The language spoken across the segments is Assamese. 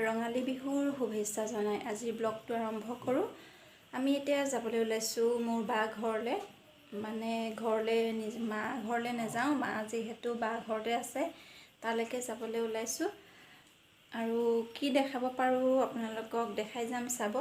ৰঙালী বিহুৰ শুভেচ্ছা জনাই আজি ব্লগটো আৰম্ভ কৰোঁ। আমি এতিয়া যাবলৈ ওলাইছোঁ মোৰ বা ঘৰলৈ, মানে মা ঘৰলৈ নাযাওঁ, মা যিহেতু বা ঘৰতে আছে তালৈকে যাবলৈ ওলাইছোঁ। আৰু কি দেখাব পাৰোঁ আপোনালোকক দেখাই যাম, চাব।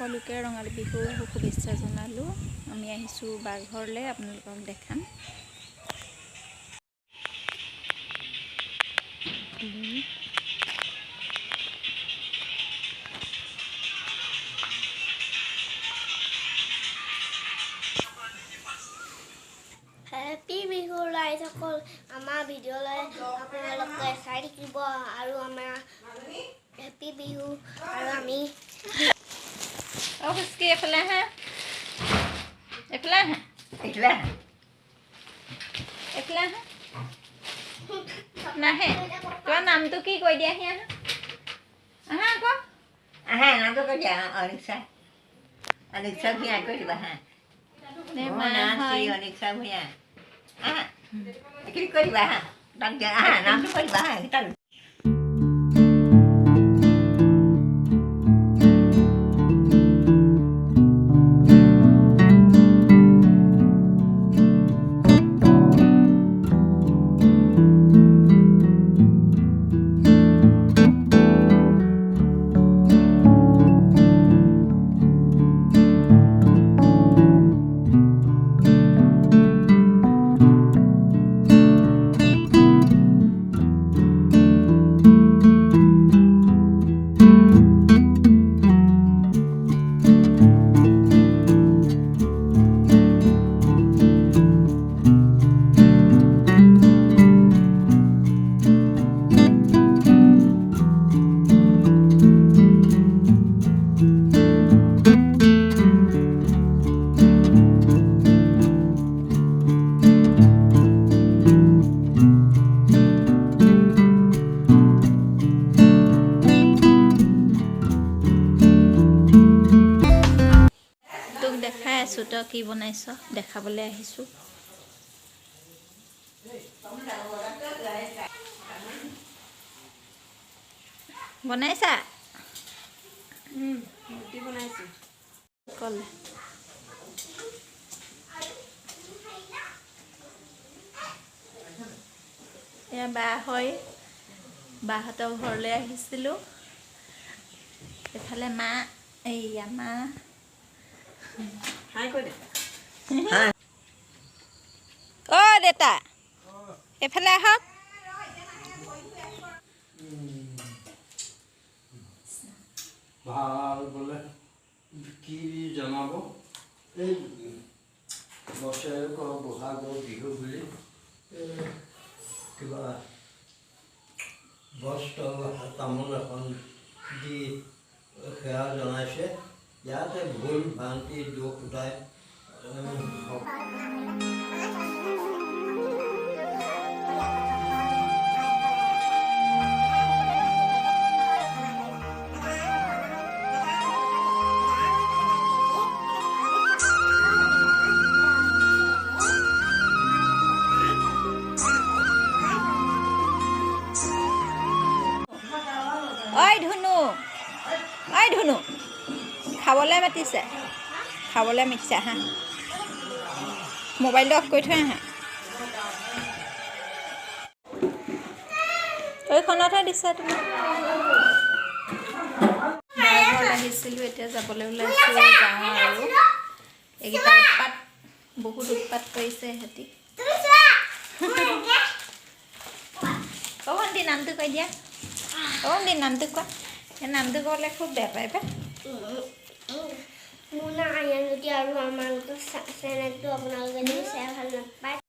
সকলোকে ৰঙালী বিহুৰ শুভেচ্ছা জনালোঁ। আমি আহিছোঁ বা ঘৰলৈ, আপোনালোকক দেখাম। হেপী বিহু ৰাইজসকল, আমাৰ ভিডিঅ'লৈ আপোনালোকে চাই থাকিব আৰু আমাৰ হেপী বিহু। আৰু আমি খুচকি এইফালে আহা, এইফালে আহা, এইফালে আহা, এইফালে আহা। নাহে, তোমাৰ নামটো কি কৈ দিয়াহি, আহা আহা আকৌ, আহা নামটো কৈ দিয়া। অনিশা, অনিশা ভূঞা কৈ দিবা। হা অনিশা ভূঞা, আহা এইখিনি কৈ দিবা। হা আহা নামটো কৈ দিবা। হা দেখাই আছোঁ, তই কি বনাইছ দেখাবলৈ আহিছোঁ। বনাইছা? ৰুটি বনাইছোঁ। ক'লে এয়া বা হয়, বাহঁতৰ ঘৰলৈ আহিছিলোঁ। এইফালে মা, এইয়া মা। অ' দেউতা এইফালে আহক। ভাল বোলে কি জনাব, এই বছৰেকৰ বহাগৰ বিহু বুলি কিবা বস্ত্ৰ তামোল এখন দি সেৱা জনাইছে। ইয়াতে ভুল ভ্ৰান্তি দুখ উঠাই মাতিছে খাবলৈ মাতিছে আহা মোবাইলটো অফ কৰি থৈ আহা এইখনতহে দিছে তুমি ঘৰত আহিছিলোঁ এতিয়া যাবলৈ ওলাইছোঁ যাওঁ আৰু এইকেইটা উৎপাত বহুত উৎপাত কৰিছে সিহঁতি ভণ্টি নামটো কৈ দিয়া ভণ্টি নামটো কোৱা এই নামটো ক'লে খুব বেয়া পায় পাই মোৰ নাম আয়ান যদি আৰু আমাৰ চেনেলটো আপোনালোকে যদি চাই ভাল নাপায়